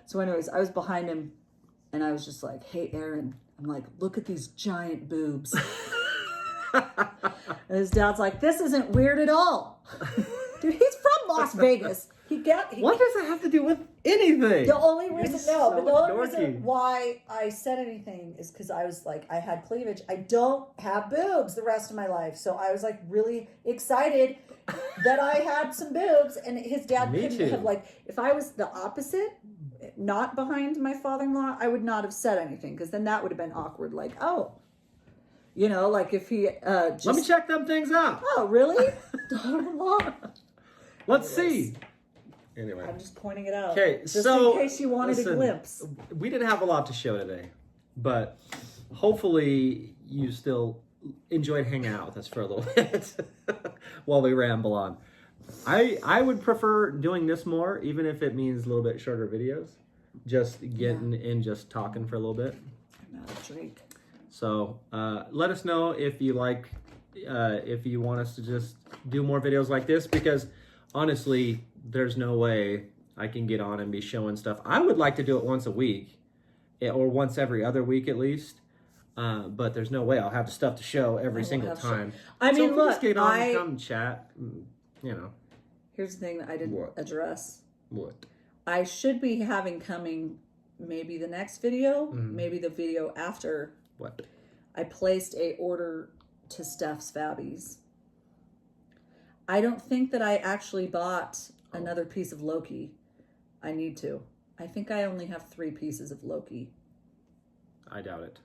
So anyways, I was behind him, and I was just like, hey, Aaron. I'm like, look at these giant boobs. And his dad's like, this isn't weird at all. Dude, he's from Las Vegas. What does that have to do with anything? The only reason, but the only dorky. reason why I said anything is because I was like, I had cleavage. I don't have boobs the rest of my life. So I was like really excited that I had some boobs, and his dad Me couldn't too. have, like, if I was the opposite, not behind my father-in-law, I would not have said anything, because then that would have been awkward. Like, oh, you know, like if he just... Let me check them things out. Oh, really? Daughter-in-law? Let's see. Anyway. I'm just pointing it out. Okay, just so... in case you wanted a glimpse. We didn't have a lot to show today, but hopefully you still enjoyed hanging out with us for a little bit while we ramble on. I would prefer doing this more, even if it means a little bit shorter videos. Just getting in, just talking for a little bit. I'm out of drink. So let us know if you like, if you want us to just do more videos like this, because honestly, there's no way I can get on and be showing stuff. I would like to do it once a week, or once every other week at least. But there's no way I'll have the stuff to show every single time. I mean, so look, just get on and come chat, you know. Here's the thing that I didn't address. What? I should be having coming maybe the next video, maybe the video after. What? I placed a order to Steph's Fabbies. I don't think that I actually bought another piece of Loki. I need to. I think I only have 3 pieces of Loki. I doubt it.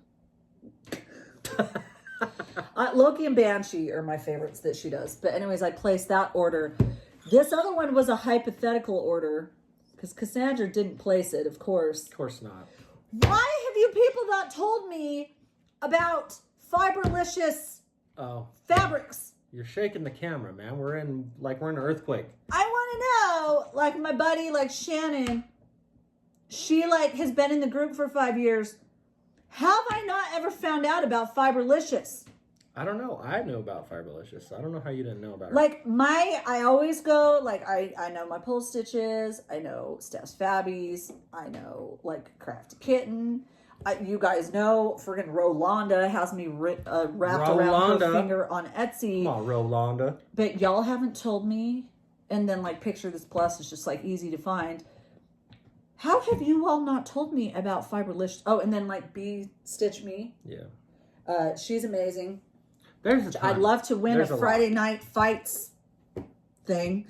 Loki and Banshee are my favorites that she does. But anyways, I placed that order. This other one was a hypothetical order because Cassandra didn't place it, of course. Of course not. Why have you people not told me about Fiberlicious fabrics? You're shaking the camera, man. We're in an earthquake. I want to know, like my buddy, like Shannon, she like has been in the group for 5 years. Have I not ever found out about Fiberlicious? I don't know. I know about Fiberlicious. I don't know how you didn't know about her. Like I always go, like I know my pull stitches. I know Steph's Fabbies. I know like Crafty Kitten. You guys know friggin' Rolanda has me wrapped around her finger on Etsy. Come on, Rolanda. But y'all haven't told me. And then like Picture This Plus is just like easy to find. How have you all not told me about Fiberlicious? Oh, and then like Bead Stitch Me. Yeah. She's amazing. I'd love to win a Friday night fights thing.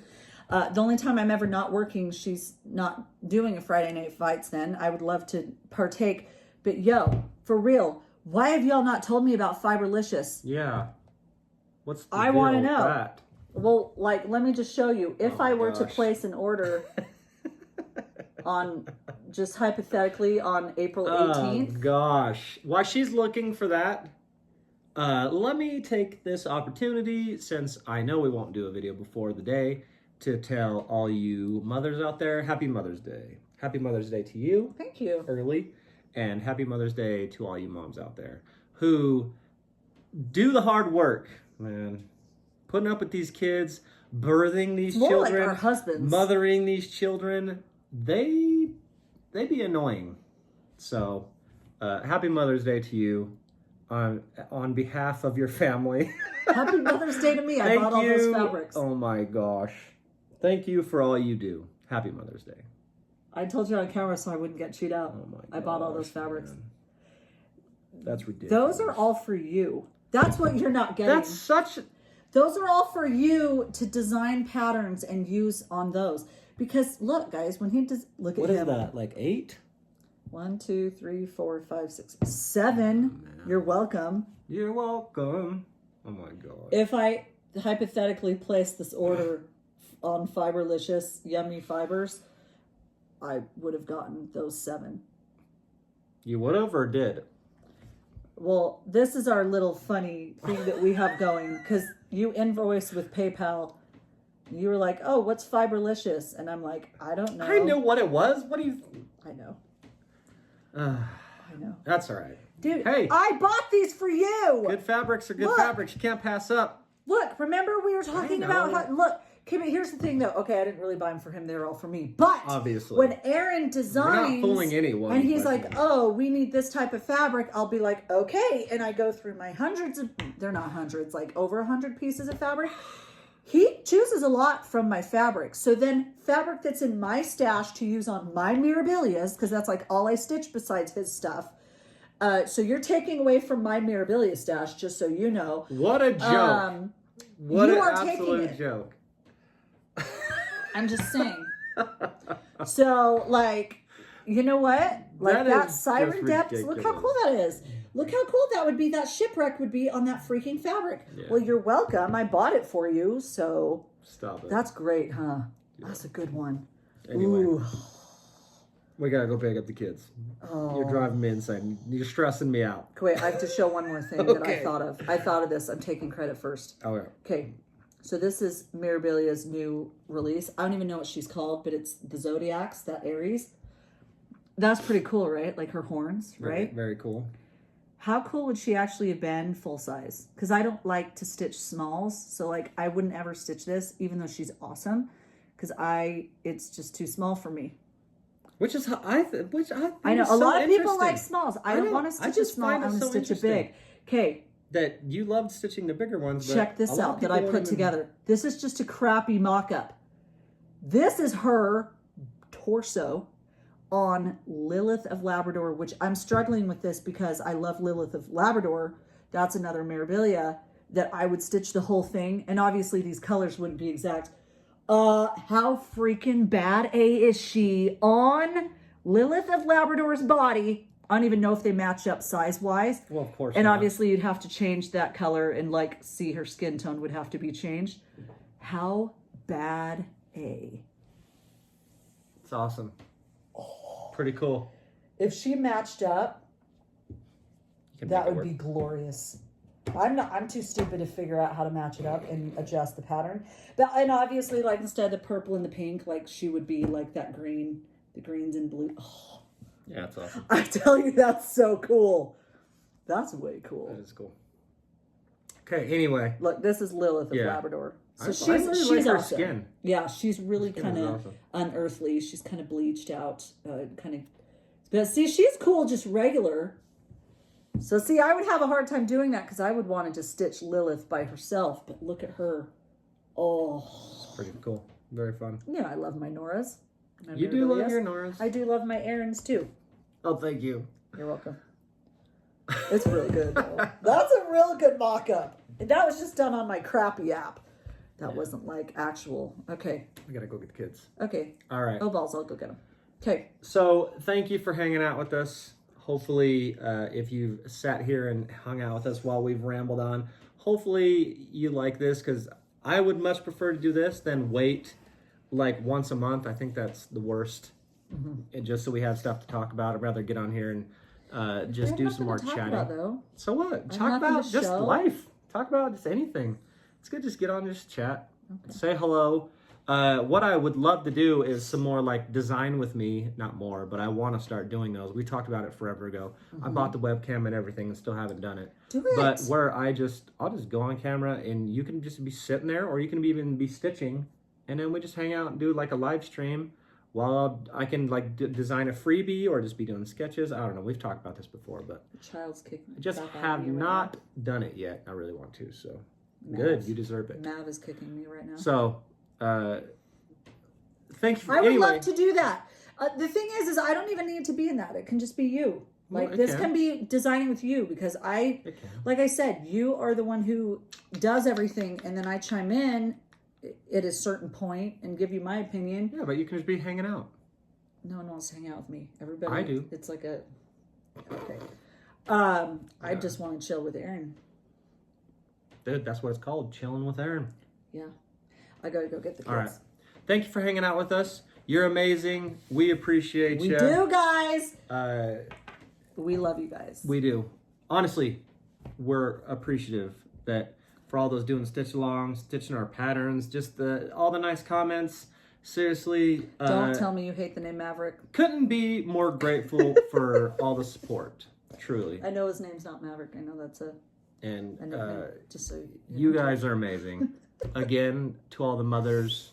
The only time I'm ever not working, she's not doing a Friday night fights then. I would love to partake. But yo, for real, why have y'all not told me about Fiberlicious? Yeah. What's the I deal want to with know. That? Well, like, let me just show you. If I were to place an order on, just hypothetically, on April 18th. Oh, gosh. While she's looking for that, let me take this opportunity, since I know we won't do a video before the day, to tell all you mothers out there, Happy Mother's Day. Happy Mother's Day to you. Thank you. Early. And Happy Mother's Day to all you moms out there who do the hard work, man. Putting up with these kids, birthing these children, like our husbands. mothering these children. They be annoying. So, Happy Mother's Day to you on behalf of your family. Happy Mother's Day to me. I bought all those fabrics. Oh my gosh. Thank you for all you do. Happy Mother's Day. I told you on camera so I wouldn't get chewed out. Oh my gosh, I bought all those fabrics. Man. That's ridiculous. Those are all for you. That's what you're not getting. That's such... Those are all for you to design patterns and use on those. Because look, guys, when he does, look at him. What is that? Like 8? 1, 2, 3, 4, 5, 6, 7. Oh, you're welcome. You're welcome. Oh my god. If I hypothetically place this order on Fiberlicious Yummy Fibers, I would have gotten those 7. You would have or did? Well, this is our little funny thing that we have going, because you invoice with PayPal. You were like, oh, what's Fiberlicious? And I'm like, I don't know. I knew what it was. What do you... I know. I know. That's all right. Dude, hey, I bought these for you. Good fabrics are good fabrics. You can't pass up. Look, remember we were talking about how... Look, Kimmy, here's the thing, though. Okay, I didn't really buy them for him. They were all for me. But obviously, when Aaron designs... We're not fooling anyone. And he's like, oh, we need this type of fabric. I'll be like, okay. And I go through my hundreds of... They're not hundreds. Like over 100 pieces of fabric. He chooses a lot from my fabric. So then fabric that's in my stash to use on my Mirabilias, because that's like all I stitch besides his stuff. So you're taking away from my Mirabilia stash, just so you know. What a joke. What an absolute joke. I'm just saying. So, like, you know what? Like that Siren Depths. Look how cool that is. Look how cool that would be. That shipwreck would be on that freaking fabric. Yeah. Well, you're welcome. I bought it for you, so... Stop it. That's great, huh? Yeah. That's a good one. Anyway. Ooh. We gotta go pick up the kids. Oh. You're driving me insane. You're stressing me out. Wait, I have to show one more thing that I thought of. I thought of this. I'm taking credit first. Oh, yeah. Okay. So this is Mirabilia's new release. I don't even know what she's called, but it's the Zodiacs, that Aries. That's pretty cool, right? Like her horns, right? Very cool. How cool would she actually have been full size? Because I don't like to stitch smalls. So like I wouldn't ever stitch this, even though she's awesome. Because it's just too small for me. Which is how I think I know is a so lot of people interesting. like smalls. I don't want to stitch a small. I want to stitch a big. Okay. That you loved stitching the bigger ones. Check this out that I put together. This is just a crappy mock-up. This is her torso on Lilith of Labrador, which I'm struggling with this because I love Lilith of Labrador. That's another Mirabilia that I would stitch the whole thing. And obviously these colors wouldn't be exact. How freaking bad is she on Lilith of Labrador's body? I don't even know if they match up size-wise. Well, of course And not. obviously you'd have to change that color and like see her skin tone would have to be changed. How bad A? It's awesome. Pretty cool. If she matched up, that would be glorious. I'm too stupid to figure out how to match it up and adjust the pattern. But and obviously, like instead of the purple and the pink, like she would be like that green, the greens and blue. Oh. Yeah, it's awesome. I tell you, that's so cool. That's way cool. That is cool. Okay, anyway. Look, this is Lilith of Labrador. So I really she's like her awesome. skin. Yeah, she's really kind of awesome. unearthly. She's kind of bleached out, kind of. But see, she's cool, just regular. So see, I would have a hard time doing that because I would want to just stitch Lilith by herself. But look at her. Oh. It's pretty cool. Very fun. Yeah, I love my Noras. You do love your Noras. I do love my Aaron's too. Oh, thank you. You're welcome. It's really good. That's a real good mock-up. And that was just done on my crappy app. That wasn't like actual. Okay. We gotta go get the kids. Okay. All right. Oh, balls, I'll go get them. Okay. So thank you for hanging out with us. Hopefully, if you've sat here and hung out with us while we've rambled on, hopefully you like this because I would much prefer to do this than wait like once a month. I think that's the worst. And just so we have stuff to talk about, I'd rather get on here and just do some more chatting. Though. So what? Talk about just life. Talk about just anything. It's good. Just get on, just chat. Okay. Say hello. What I would love to do is some more like design with me, not more, but I want to start doing those. We talked about it forever ago. I bought the webcam and everything and still haven't done it. Do it. But where I'll just go on camera and you can just be sitting there or you can even be stitching and then we just hang out and do like a live stream while I can like design a freebie or just be doing sketches. I don't know. We've talked about this before, but the child's kicking. I just have not done it yet. I really want to, so good. You deserve it. Mav is kicking me right now. So, thank you. I would love to do that. The thing is I don't even need to be in that. It can just be you. Like this can be designing with you because like I said, you are the one who does everything, and then I chime in at a certain point and give you my opinion. Yeah, but you can just be hanging out. No one wants to hang out with me. Everybody. I do. It's like a. Okay. I just want to chill with Aaron. Dude, that's what it's called, chilling with Aaron. Yeah. I gotta go get the kids. All right. Thank you for hanging out with us. You're amazing. We appreciate you. We do, guys. We love you guys. We do. Honestly, we're appreciative that for all those doing stitch alongs, stitching our patterns, just all the nice comments. Seriously. Don't tell me you hate the name Maverick. Couldn't be more grateful for all the support. Truly. I know his name's not Maverick. I know that's a nickname. Just so you guys are amazing. Again, to all the mothers.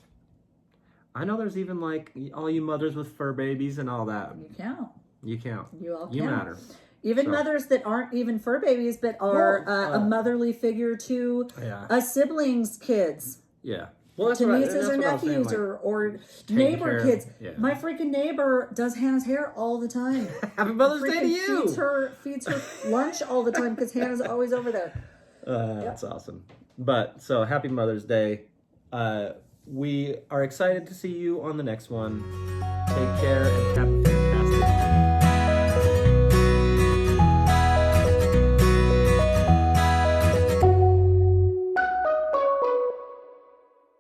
I know there's even like all you mothers with fur babies and all that. You count. You count. You all count. You matter. Even mothers that aren't even fur babies, but are a motherly figure to a sibling's kids. Yeah. Well, to nieces or nephews or neighbor kids. Yeah. My freaking neighbor does Hannah's hair all the time. Happy Mother's Day to you. Feeds her lunch all the time because Hannah's always over there. That's awesome. But so happy Mother's Day. We are excited to see you on the next one. Take care and happy